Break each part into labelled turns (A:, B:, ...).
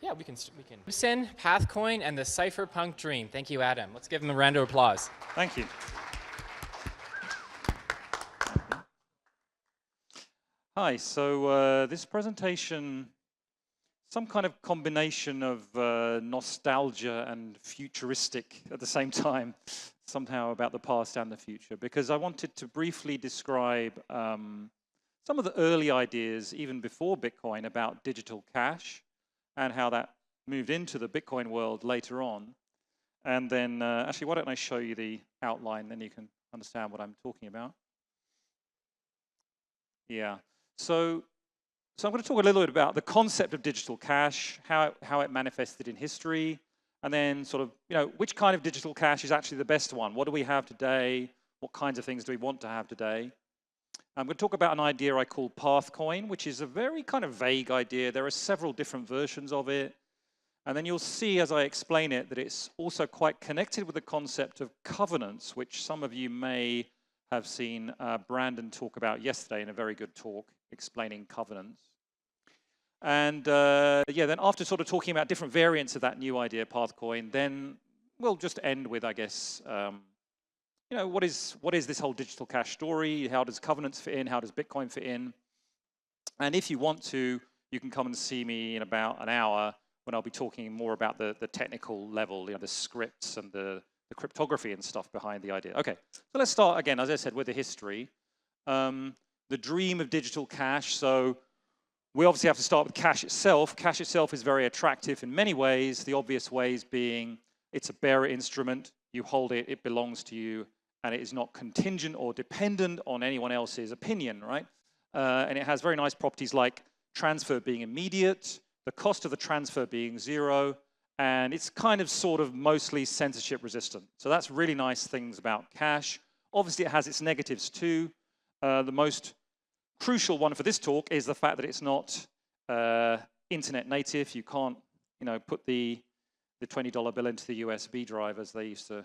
A: Yeah, we can. Gibson, PathCoin, and the Cypherpunk dream. Thank you, Adam. Let's give him a round of applause.
B: Thank you. Hi, so this presentation, some kind of combination of nostalgia and futuristic at the same time, somehow about the past and the future, because I wanted to briefly describe some of the early ideas, even before Bitcoin, about digital cash and how that moved into the Bitcoin world later on. And then, actually, why don't I show you the outline, then you can understand what I'm talking about. Yeah. So I'm going to talk a little bit about the concept of digital cash, how it manifested in history, and then sort of, which kind of digital cash is actually the best one? What do we have today? What kinds of things do we want to have today? I'm going to talk about an idea I call PathCoin, which is a very kind of vague idea. There are several different versions of it. And then you'll see as I explain it that it's also quite connected with the concept of covenants, which some of you may have seen Brandon talk about yesterday in a very good talk explaining covenants. And yeah, then after sort of talking about different variants of that new idea, PathCoin, then we'll just end with, I guess, what is this whole digital cash story? How does covenants fit in? How does Bitcoin fit in? And if you want to, you can come and see me in about an hour when I'll be talking more about the technical level, the scripts and the cryptography and stuff behind the idea. Okay, so let's start again, as I said, with the history. The dream of digital cash. So we obviously have to start with cash itself. Cash itself is very attractive in many ways. The obvious ways being it's a bearer instrument. You hold it, it belongs to you, and it is not contingent or dependent on anyone else's opinion, right? And it has very nice properties like transfer being immediate, the cost of the transfer being zero, and it's kind of sort of mostly censorship resistant. So that's really nice things about cash. Obviously, it has its negatives too. The most crucial one for this talk is the fact that it's not internet native. You can't, put the $20 bill into the USB drive, as they used to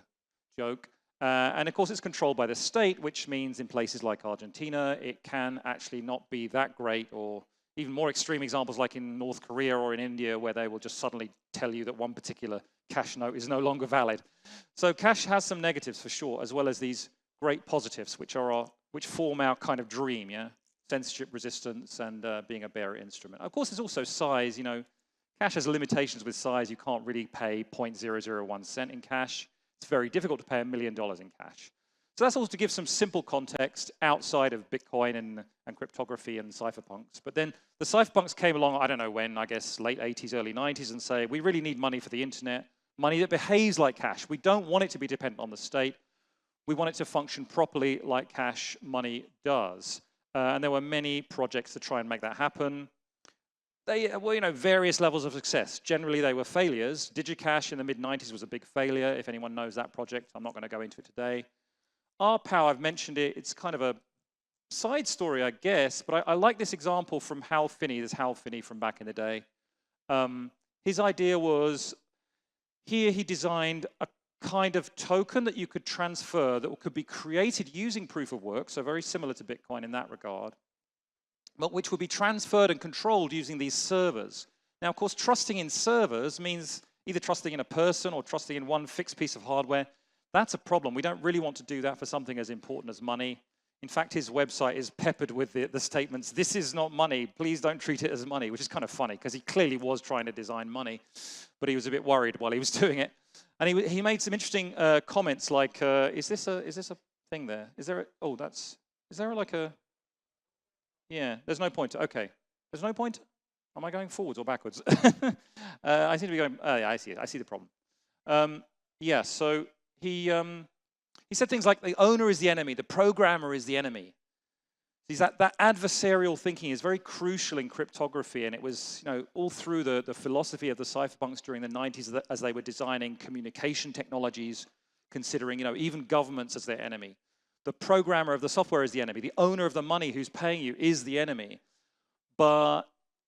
B: joke. And of course, it's controlled by the state, which means in places like Argentina, it can actually not be that great, or even more extreme examples like in North Korea or in India, where they will just suddenly tell you that one particular cash note is no longer valid. So cash has some negatives for sure, as well as these great positives, which form our kind of dream, yeah? Censorship resistance and being a bearer instrument. Of course, there's also size. Cash has limitations with size. You can't really pay 0.001 cent in cash. It's very difficult to pay $1 million in cash. So that's also to give some simple context outside of Bitcoin and cryptography and cypherpunks. But then the cypherpunks came along, I don't know when, I guess late 80s, early 90s, and say, we really need money for the internet, money that behaves like cash. We don't want it to be dependent on the state. We want it to function properly like cash money does. And there were many projects to try and make that happen. They were, various levels of success. Generally, they were failures. DigiCash in the mid-90s was a big failure. If anyone knows that project, I'm not going to go into it today. RPow, I've mentioned it. It's kind of a side story, I guess. But I like this example from Hal Finney. There's Hal Finney from back in the day. His idea was, here he designed a kind of token that you could transfer that could be created using proof of work, so very similar to Bitcoin in that regard, but which would be transferred and controlled using these servers. Now, of course, trusting in servers means either trusting in a person or trusting in one fixed piece of hardware. That's a problem. We don't really want to do that for something as important as money. In fact, his website is peppered with the statements, this is not money, please don't treat it as money, which is kind of funny because he clearly was trying to design money, but he was a bit worried while he was doing it. And he made some interesting comments like, is this a thing there? Is there like a, yeah, there's no pointer. Okay, there's no pointer? Am I going forwards or backwards? I seem to be going, yeah, I see it. I see the problem. Yeah, so he said things like the owner is the enemy, the programmer is the enemy. That adversarial thinking is very crucial in cryptography, and it was all through the philosophy of the cypherpunks during the 90s as they were designing communication technologies, considering even governments as their enemy. The programmer of the software is the enemy. The owner of the money who's paying you is the enemy. And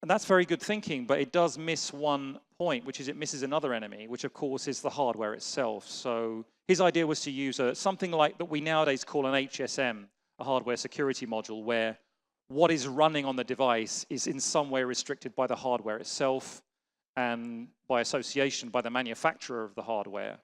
B: that's very good thinking, but it does miss one point, which is it misses another enemy, which of course is the hardware itself. So his idea was to use something like that we nowadays call an HSM, a hardware security module, where what is running on the device is in some way restricted by the hardware itself. and by association by the manufacturer of the hardware.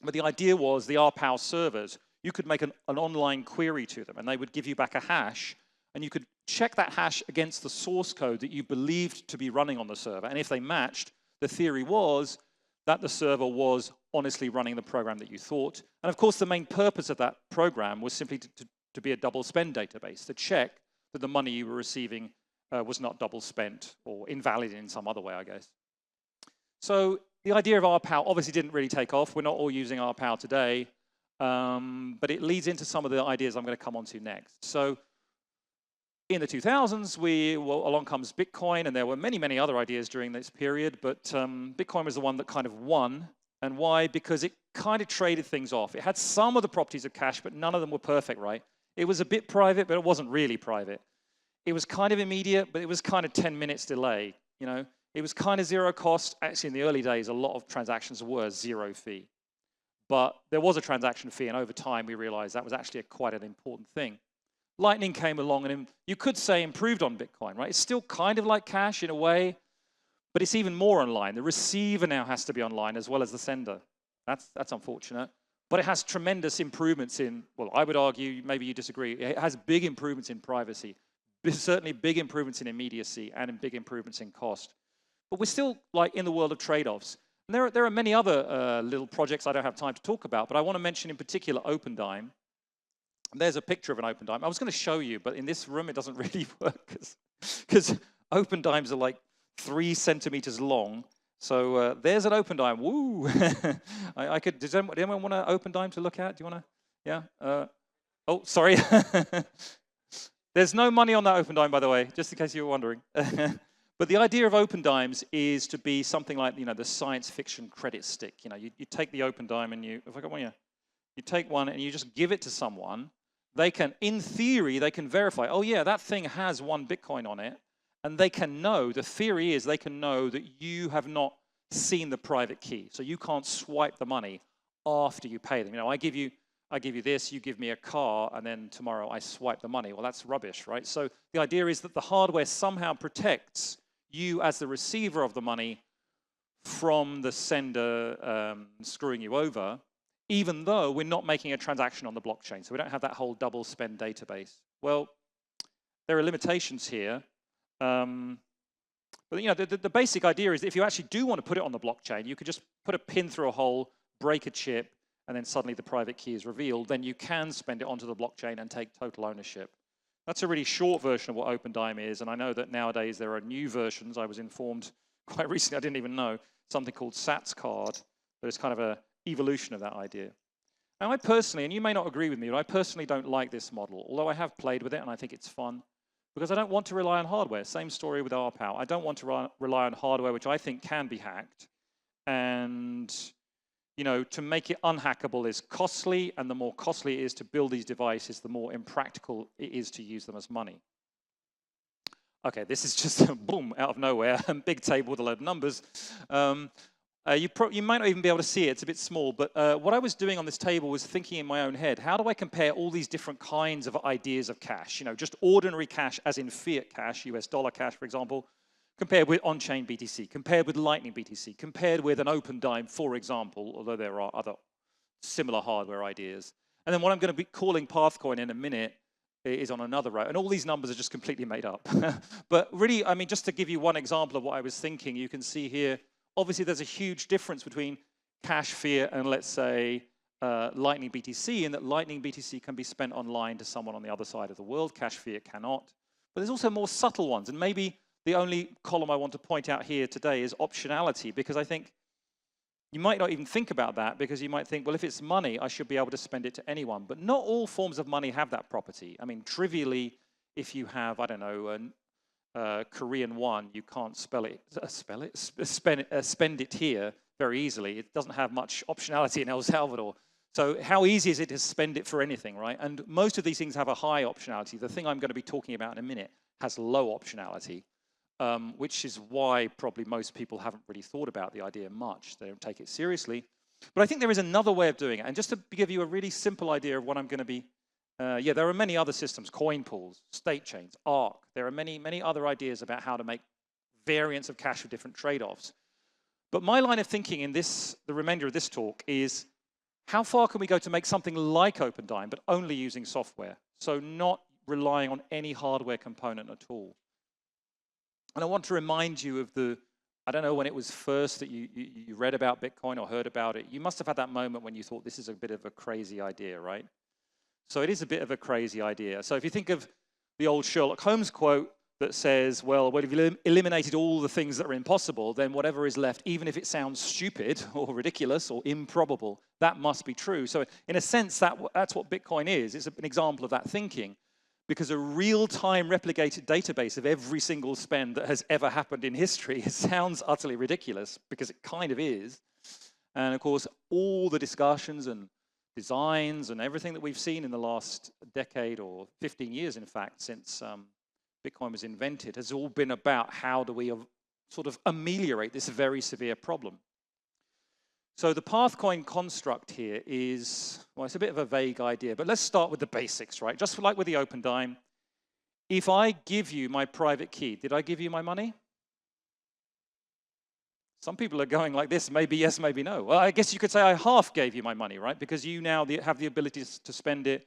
B: But the idea was the RPow servers, you could make an online query to them and they would give you back a hash, and you could check that hash against the source code that you believed to be running on the server. And if they matched, the theory was that the server was honestly running the program that you thought. And of course, the main purpose of that program was simply to be a double spend database, to check that the money you were receiving was not double spent or invalid in some other way, I guess. So the idea of RPow obviously didn't really take off. We're not all using RPow today, but it leads into some of the ideas I'm going to come on to next. So in the 2000s, along comes Bitcoin, and there were many, many other ideas during this period, but Bitcoin was the one that kind of won. And why? Because it kind of traded things off. It had some of the properties of cash, but none of them were perfect, right? It was a bit private, but it wasn't really private. It was kind of immediate, but it was kind of 10 minutes delay, you know? It was kind of zero cost. Actually, in the early days, a lot of transactions were zero fee. But there was a transaction fee, and over time, we realized that was actually quite an important thing. Lightning came along, and you could say improved on Bitcoin, right? It's still kind of like cash in a way, but it's even more online. The receiver now has to be online as well as the sender. That's unfortunate. But it has tremendous improvements in, well, I would argue, maybe you disagree, it has big improvements in privacy, certainly big improvements in immediacy, and in big improvements in cost. But we're still like in the world of trade-offs. And there are many other little projects I don't have time to talk about, but I want to mention in particular Opendime. There's a picture of an Opendime. I was going to show you, but in this room it doesn't really work because Opendimes are like 3 centimeters long. So there's an Opendime. Woo! I could. Does anyone want an Opendime to look at? Do you want to? Yeah. Oh, sorry. There's no money on that Opendime, by the way, just in case you were wondering. But the idea of Opendimes is to be something like, you know, the science fiction credit stick. You know, you take the Opendime and you take one and you just give it to someone. They can, in theory, they can verify, oh yeah, that thing has 1 Bitcoin on it. And they can know, the theory is they can know that you have not seen the private key. So you can't swipe the money after you pay them. You know, I give you this, you give me a car, and then tomorrow I swipe the money. Well, that's rubbish, right? So the idea is that the hardware somehow protects you as the receiver of the money from the sender screwing you over, even though we're not making a transaction on the blockchain. So we don't have that whole double spend database. Well, there are limitations here. But you know, the basic idea is that if you actually do want to put it on the blockchain, you could just put a pin through a hole, break a chip, and then suddenly the private key is revealed. Then you can spend it onto the blockchain and take total ownership. That's a really short version of what Opendime is, and I know that nowadays there are new versions. I was informed quite recently, I didn't even know, something called SatsCard, but it's kind of an evolution of that idea. Now I personally, and you may not agree with me, but I personally don't like this model, although I have played with it and I think it's fun, because I don't want to rely on hardware. Same story with RPow. I don't want to rely on hardware which I think can be hacked, and you know, to make it unhackable is costly, and the more costly it is to build these devices, the more impractical it is to use them as money. Okay, this is just a boom, out of nowhere, a big table with a load of numbers. You might not even be able to see it, it's a bit small, but what I was doing on this table was thinking in my own head, how do I compare all these different kinds of ideas of cash? You know, just ordinary cash, as in fiat cash, US dollar cash, for example, compared with on-chain BTC, compared with Lightning BTC, compared with an Opendime, for example, although there are other similar hardware ideas. And then what I'm going to be calling PathCoin in a minute is on another row. And all these numbers are just completely made up. But really, I mean, just to give you one example of what I was thinking, you can see here, obviously there's a huge difference between cash fiat and, let's say, Lightning BTC, in that Lightning BTC can be spent online to someone on the other side of the world. Cash fiat cannot. But there's also more subtle ones, and maybe the only column I want to point out here today is optionality, because I think you might not even think about that, because you might think, well, if it's money, I should be able to spend it to anyone. But not all forms of money have that property. I mean, trivially, if you have, I don't know, Korean won, you can't spend it here very easily. It doesn't have much optionality in El Salvador. So how easy is it to spend it for anything, right? And most of these things have a high optionality. The thing I'm going to be talking about in a minute has low optionality. Which is why probably most people haven't really thought about the idea much. They don't take it seriously. But I think there is another way of doing it. And just to give you a really simple idea of what I'm going to be, yeah, there are many other systems, coin pools, state chains, ARC. There are many, many other ideas about how to make variants of cash with different trade-offs. But my line of thinking in this, the remainder of this talk, is how far can we go to make something like Opendime, but only using software? So not relying on any hardware component at all. And I want to remind you of the, I don't know when it was first that you read about Bitcoin or heard about it. You must have had that moment when you thought this is a bit of a crazy idea, right? So it is a bit of a crazy idea. So if you think of the old Sherlock Holmes quote that says, well, if you eliminated all the things that are impossible, then whatever is left, even if it sounds stupid or ridiculous or improbable, that must be true. So in a sense, that's what Bitcoin is. It's an example of that thinking, because a real-time replicated database of every single spend that has ever happened in history, it sounds utterly ridiculous, because it kind of is. And of course, all the discussions and designs and everything that we've seen in the last decade or 15 years, in fact, since Bitcoin was invented, has all been about how do we sort of ameliorate this very severe problem. So the PathCoin construct here is, well, it's a bit of a vague idea, but let's start with the basics, right? Just like with the Opendime, if I give you my private key, did I give you my money? Some people are going like this, maybe yes, maybe no. Well, I guess you could say I half gave you my money, right? Because you now have the ability to spend it,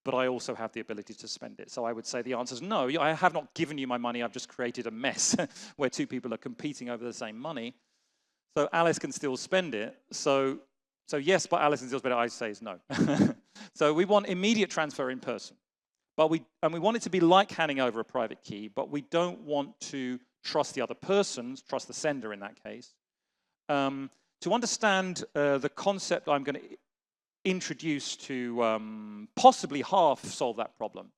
B: but I also have the ability to spend it. So I would say the answer is no. I have not given you my money. I've just created a mess where two people are competing over the same money. So Alice can still spend it. So yes, but Alice can still spend it. I say is no. So we want immediate transfer in person. But we want it to be like handing over a private key, but we don't want to trust the other person, trust the sender in that case. To understand the concept I'm going to introduce to possibly half solve that problem,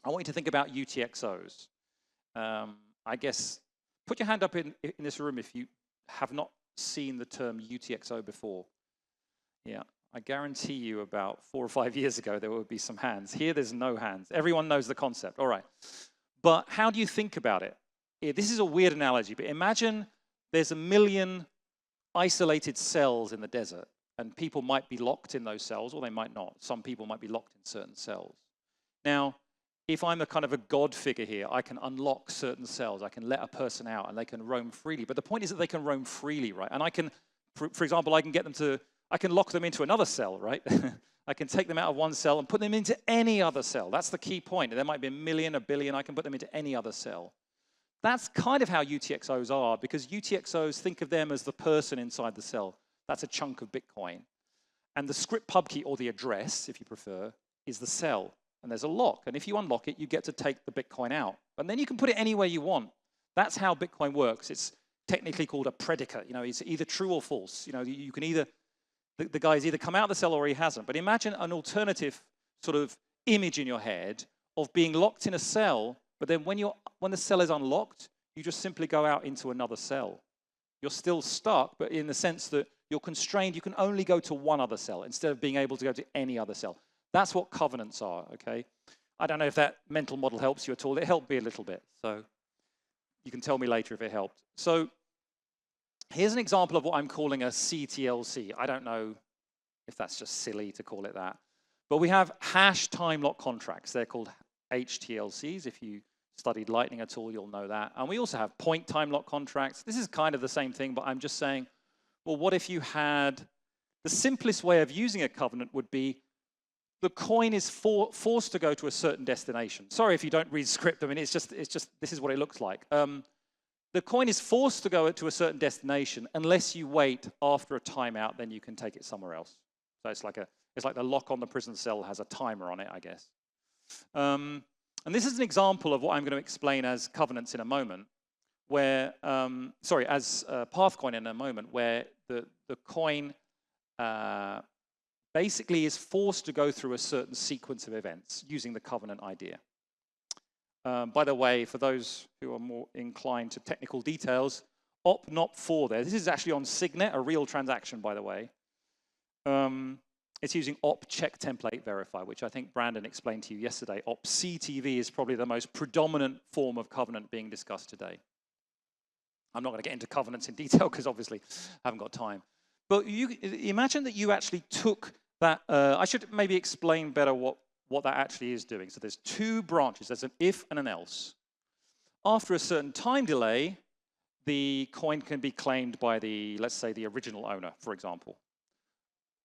B: I want you to think about UTXOs. I guess, put your hand up in this room if you have not seen the term UTXO before. Yeah, I guarantee you about 4 or 5 years ago there would be some hands. Here there's no hands. Everyone knows the concept, all right. But how do you think about it? This is a weird analogy, but imagine there's 1 million isolated cells in the desert, and people might be locked in those cells, or they might not. Some people might be locked in certain cells. Now, if I'm a kind of a God figure here, I can unlock certain cells. I can let a person out, and they can roam freely. But the point is that they can roam freely, right? And I can, for example, I can lock them into another cell, right? I can take them out of one cell and put them into any other cell. That's the key point. There might be 1 million, 1 billion. I can put them into any other cell. That's kind of how UTXOs are, because UTXOs, think of them as the person inside the cell. That's a chunk of Bitcoin. And the script pub key, or the address, if you prefer, is the cell. And there's a lock. And if you unlock it, you get to take the Bitcoin out. And then you can put it anywhere you want. That's how Bitcoin works. It's technically called a predicate. You know, it's either true or false. You know, you can either, the guy's either come out of the cell or he hasn't. But imagine an alternative sort of image in your head of being locked in a cell, but then when the cell is unlocked, you just simply go out into another cell. You're still stuck, but in the sense that you're constrained, you can only go to one other cell instead of being able to go to any other cell. That's what covenants are, okay? I don't know if that mental model helps you at all. It helped me a little bit, so you can tell me later if it helped. So here's an example of what I'm calling a CTLC. I don't know if that's just silly to call it that. But we have hash time lock contracts. They're called HTLCs. If you studied Lightning at all, you'll know that. And we also have point time lock contracts. This is kind of the same thing, but I'm just saying, well, what if you had, the simplest way of using a covenant would be the coin is forced to go to a certain destination. Sorry if you don't read script. I mean, it's just this is what it looks like. The coin is forced to go to a certain destination unless you wait after a timeout, then you can take it somewhere else. So it's like the lock on the prison cell has a timer on it, I guess. And this is an example of what I'm going to explain as covenants in a moment, where, as PathCoin in a moment, where the coin basically is forced to go through a certain sequence of events using the covenant idea. By the way, for those who are more inclined to technical details, op not for there. This is actually on Signet, a real transaction, by the way. It's using op check template verify, which I think Brandon explained to you yesterday. Op CTV is probably the most predominant form of covenant being discussed today. I'm not going to get into covenants in detail because obviously I haven't got time. But you imagine that you actually took that. I should maybe explain better what that actually is doing. So there's two branches. There's an if and an else. After a certain time delay, the coin can be claimed by the, let's say, the original owner, for example.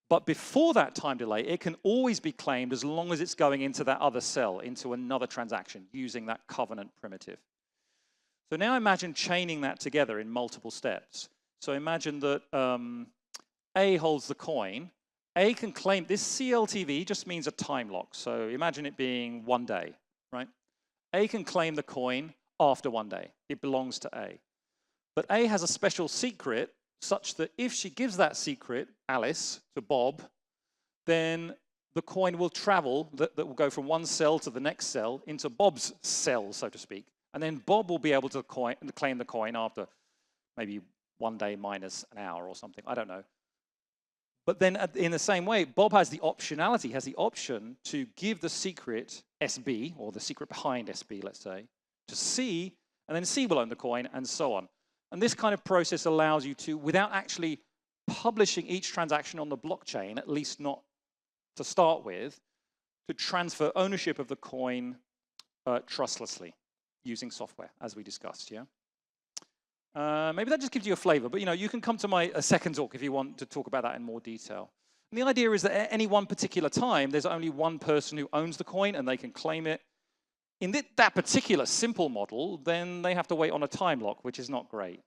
B: But before that time delay, it can always be claimed as long as it's going into that other cell, into another transaction, using that covenant primitive. So now imagine chaining that together in multiple steps. So imagine that A holds the coin. A can claim, this CLTV just means a time lock. So imagine it being 1 day, right? A can claim the coin after 1 day. It belongs to A. But A has a special secret such that if she gives that secret, Alice, to Bob, then the coin will travel, that will go from one cell to the next cell into Bob's cell, so to speak. And then Bob will be able to claim the coin after maybe 1 day minus an hour or something. I don't know. But then in the same way, Bob has the optionality, has the option to give the secret SB, or the secret behind SB, let's say, to C, and then C will own the coin, and so on. And this kind of process allows you to, without actually publishing each transaction on the blockchain, at least not to start with, to transfer ownership of the coin trustlessly using software, as we discussed, yeah? Maybe that just gives you a flavor, but you can come to my second talk if you want to talk about that in more detail. And the idea is that at any one particular time, there's only one person who owns the coin and they can claim it. In that particular simple model, then they have to wait on a time lock, which is not great.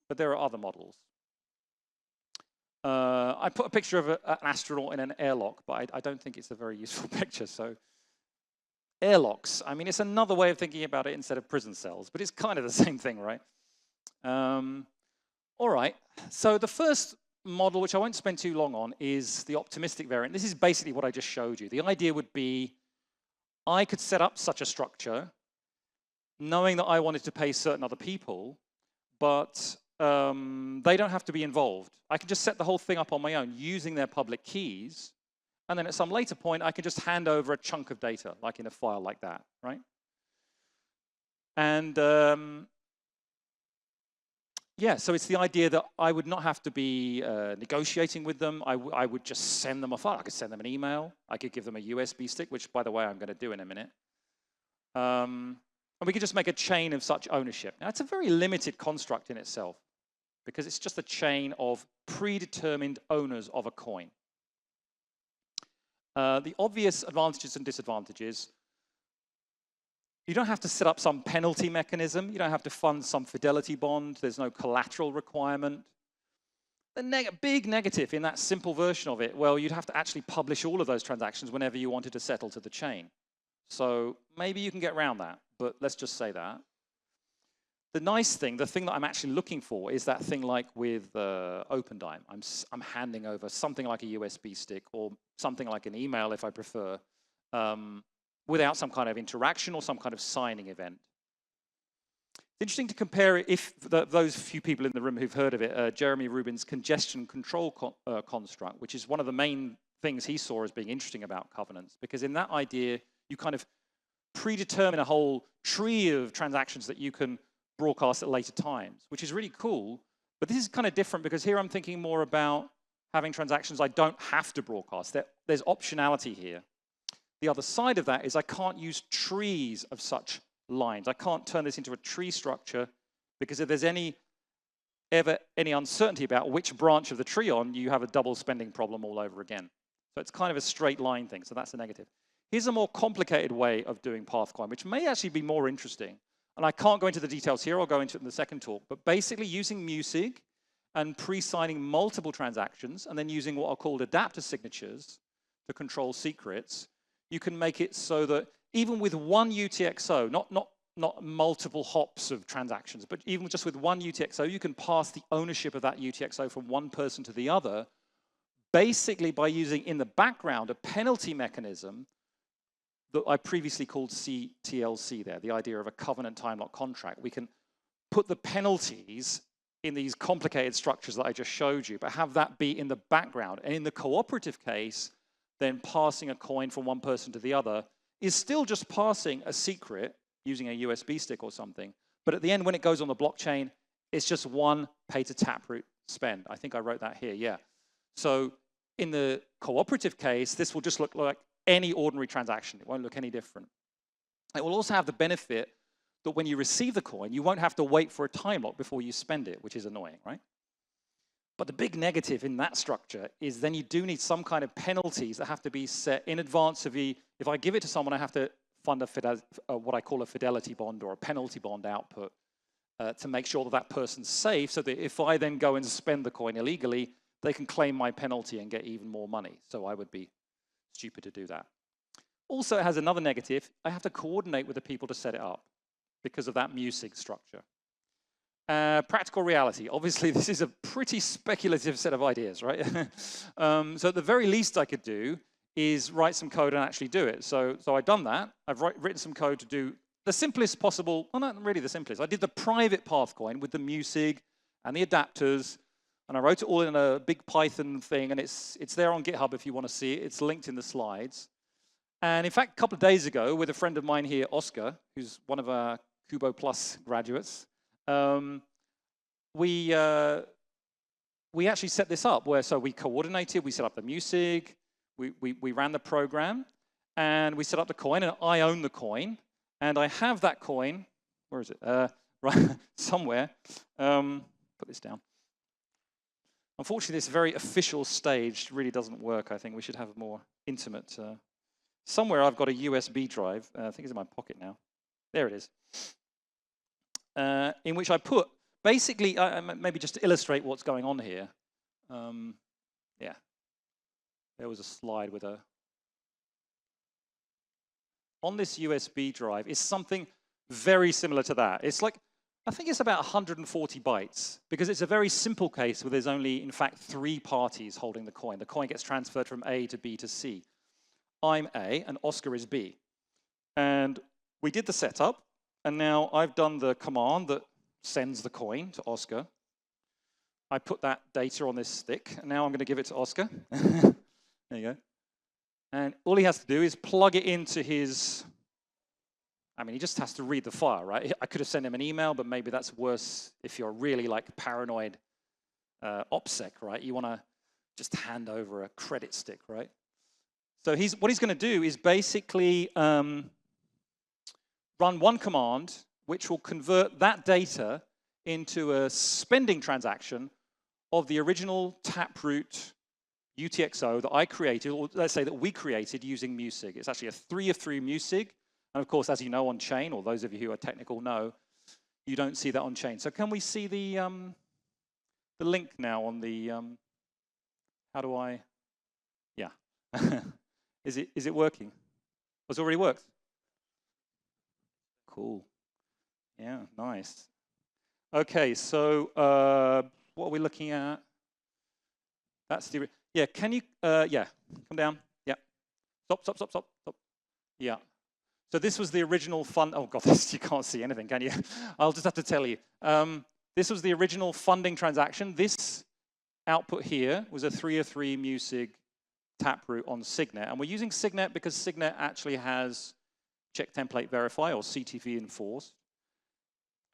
B: But there are other models. I put a picture of an astronaut in an airlock, but I don't think it's a very useful picture. So airlocks, I mean, it's another way of thinking about it instead of prison cells, but it's kind of the same thing, right? All right, so the first model, which I won't spend too long on, is the optimistic variant. This is basically what I just showed you. The idea would be I could set up such a structure knowing that I wanted to pay certain other people, but they don't have to be involved. I can just set the whole thing up on my own using their public keys, and then at some later point, I can just hand over a chunk of data, like in a file like that, right? And yeah, so it's the idea that I would not have to be negotiating with them. I would just send them a file. I could send them an email. I could give them a USB stick, which, by the way, I'm going to do in a minute. And we could just make a chain of such ownership. Now, it's a very limited construct in itself because it's just a chain of predetermined owners of a coin. The obvious advantages and disadvantages: you don't have to set up some penalty mechanism. You don't have to fund some fidelity bond. There's no collateral requirement. The big negative in that simple version of it, well, you'd have to actually publish all of those transactions whenever you wanted to settle to the chain. So maybe you can get around that, but let's just say that. The nice thing, the thing that I'm actually looking for, is that thing like with Opendime. I'm handing over something like a USB stick or something like an email, if I prefer, without some kind of interaction or some kind of signing event. It's interesting to compare it, if those few people in the room who've heard of it, Jeremy Rubin's congestion control construct, which is one of the main things he saw as being interesting about covenants, because in that idea, you kind of predetermine a whole tree of transactions that you can broadcast at later times, which is really cool. But this is kind of different because here I'm thinking more about having transactions I don't have to broadcast. There's optionality here. The other side of that is I can't use trees of such lines. I can't turn this into a tree structure because if there's ever any uncertainty about which branch of the tree on, you have a double spending problem all over again. So it's kind of a straight line thing, so that's a negative. Here's a more complicated way of doing PathCoin, which may actually be more interesting. And I can't go into the details here, I'll go into it in the second talk, but basically using Music and pre-signing multiple transactions and then using what are called adapter signatures to control secrets, you can make it so that even with one UTXO, not multiple hops of transactions, but even just with one UTXO, you can pass the ownership of that UTXO from one person to the other, basically by using in the background a penalty mechanism that I previously called CTLC there, the idea of a covenant time lock contract. We can put the penalties in these complicated structures that I just showed you, but have that be in the background. And in the cooperative case, then passing a coin from one person to the other is still just passing a secret using a USB stick or something. But at the end, when it goes on the blockchain, it's just one pay to taproot spend. I think I wrote that here, yeah. So in the cooperative case, this will just look like any ordinary transaction. It won't look any different. It will also have the benefit that when you receive the coin, you won't have to wait for a time lock before you spend it, which is annoying, right? But the big negative in that structure is then you do need some kind of penalties that have to be set in advance of the, if I give it to someone, I have to fund what I call a fidelity bond or a penalty bond output to make sure that that person's safe, so that if I then go and spend the coin illegally, they can claim my penalty and get even more money. So I would be stupid to do that. Also, it has another negative. I have to coordinate with the people to set it up because of that MuSig structure. Practical reality. Obviously, this is a pretty speculative set of ideas, right? So at the very least I could do is write some code and actually do it. So I've done that. I've written some code to do the simplest possible, well, not really the simplest. I did the private PathCoin with the MuSig and the adapters, and I wrote it all in a big Python thing, and it's there on GitHub if you want to see it. It's linked in the slides. And in fact, a couple of days ago, with a friend of mine here, Oscar, who's one of our Kubo Plus graduates, we actually set this up so we coordinated, we set up the MuSig, we ran the program, and we set up the coin, and I own the coin, and I have that coin, where is it? Right, somewhere. Put this down. Unfortunately, this very official stage really doesn't work. I think we should have a more intimate. Somewhere I've got a USB drive. I think it's in my pocket now. There it is. In which I put, basically, maybe just to illustrate what's going on here. Yeah. There was a slide with a... On this USB drive is something very similar to that. It's like, I think it's about 140 bytes, because it's a very simple case where there's only, in fact, 3 parties holding the coin. The coin gets transferred from A to B to C. I'm A, and Oscar is B. And we did the setup, and now I've done the command that sends the coin to Oscar. I put that data on this stick, and now I'm going to give it to Oscar. There you go. And all he has to do is plug it into his... I mean, he just has to read the file, right? I could have sent him an email, but maybe that's worse if you're really like paranoid OPSEC, right? You want to just hand over a credit stick, right? So what he's going to do is basically run one command which will convert that data into a spending transaction of the original Taproot UTXO that I created, or let's say that we created using MuSig. It's actually a 3 of 3 MuSig. And of course, as you know on chain, or those of you who are technical know, you don't see that on chain. So can we see the link now on the, how do I, yeah. Is it working? It's already worked? Cool. Yeah, nice. Okay, so what are we looking at? That's the, yeah, can you, yeah, come down. Yeah. Stop. Yeah. So this was the original fund. Oh God, you can't see anything, can you? I'll just have to tell you. This was the original funding transaction. This output here was a 3 of 3 MuSig Taproot on Signet. And we're using Signet because Signet actually has check template verify, or CTV enforced.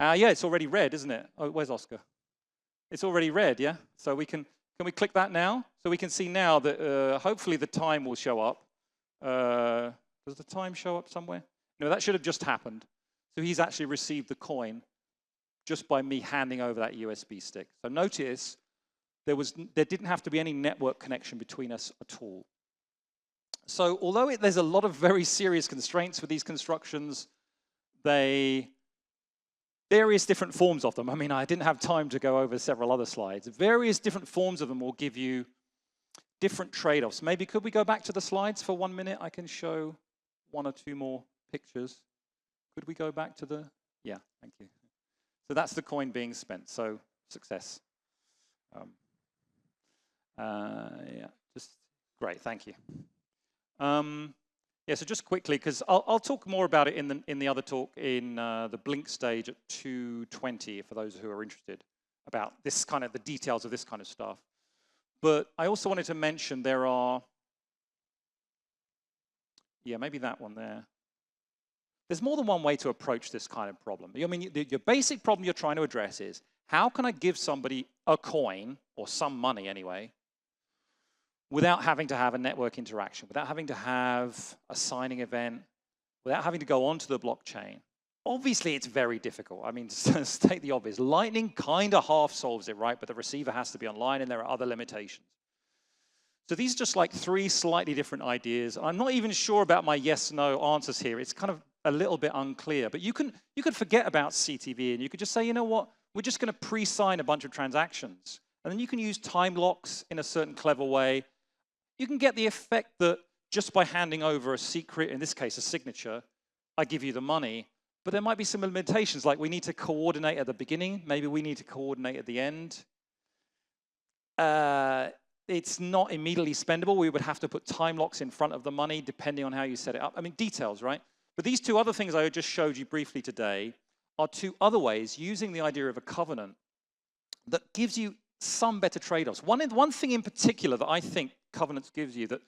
B: Yeah, it's already red, isn't it? Oh, where's Oscar? It's already red, yeah? So we can we click that now? So we can see now that hopefully the time will show up. Does the time show up somewhere? No, that should have just happened. So he's actually received the coin just by me handing over that USB stick. So notice there didn't have to be any network connection between us at all. So although there's a lot of very serious constraints with these constructions, various different forms of them. I mean, I didn't have time to go over several other slides. Various different forms of them will give you different trade-offs. Maybe could we go back to the slides for 1 minute? I can show 1 or 2 more pictures. Could we go back to the, yeah, thank you. So that's the coin being spent, so success. Yeah, just great, thank you. Yeah, so just quickly, because I'll talk more about it in the other talk in the Blink stage at 2:20 for those who are interested about this kind of the details of this kind of stuff. But I also wanted to mention there are, yeah, maybe that one there. There's more than one way to approach this kind of problem. I mean, your basic problem you're trying to address is, how can I give somebody a coin, or some money anyway, without having to have a network interaction, without having to have a signing event, without having to go onto the blockchain? Obviously, it's very difficult. I mean, to state the obvious, Lightning kind of half solves it, right? But the receiver has to be online, and there are other limitations. So these are just like 3 slightly different ideas. I'm not even sure about my yes/no answers here. It's kind of a little bit unclear. But you could forget about CTV, and you could just say, you know what? We're just going to pre-sign a bunch of transactions. And then you can use time locks in a certain clever way. You can get the effect that just by handing over a secret, in this case, a signature, I give you the money. But there might be some limitations, like we need to coordinate at the beginning. Maybe we need to coordinate at the end. It's not immediately spendable. We would have to put time locks in front of the money, depending on how you set it up. I mean, details, right? But these 2 other things I just showed you briefly today are 2 other ways using the idea of a covenant that gives you some better trade-offs. One thing in particular that I think covenants gives you that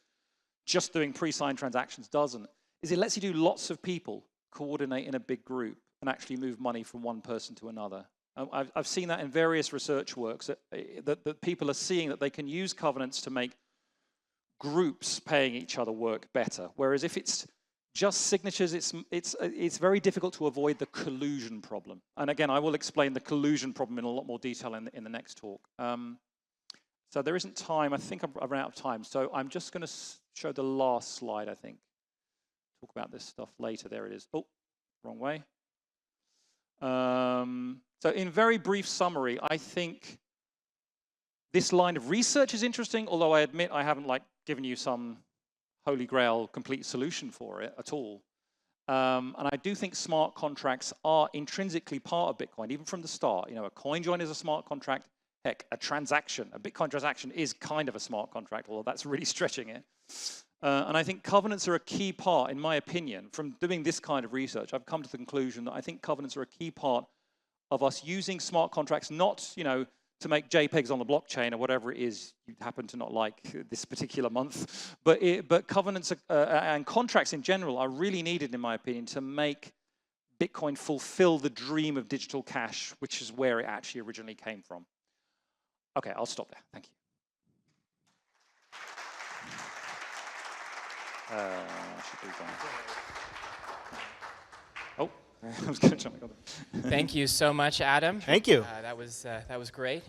B: just doing pre-signed transactions doesn't, is it lets you do lots of people coordinate in a big group and actually move money from one person to another. I've seen that in various research works, that people are seeing that they can use covenants to make groups paying each other work better. Whereas if it's just signatures, it's very difficult to avoid the collusion problem. And again, I will explain the collusion problem in a lot more detail in the next talk. So there isn't time. I think I've run out of time. So I'm just going to show the last slide, I think. Talk about this stuff later. There it is. Oh, wrong way. So in very brief summary, I think this line of research is interesting, although I admit I haven't given you some holy grail complete solution for it at all. And I do think smart contracts are intrinsically part of Bitcoin, even from the start. You know, a coin join is a smart contract. Heck, a Bitcoin transaction is kind of a smart contract, although that's really stretching it. And I think covenants are a key part, in my opinion, from doing this kind of research. I've come to the conclusion that I think covenants are a key part of us using smart contracts, not, you know, to make JPEGs on the blockchain or whatever it is you happen to not like this particular month. But covenants and contracts in general are really needed, in my opinion, to make Bitcoin fulfill the dream of digital cash, which is where it actually originally came from. Okay, I'll stop there. Thank you. Oh, I was going to jump.
A: Thank you so much, Adam.
C: Thank you.
A: That was great.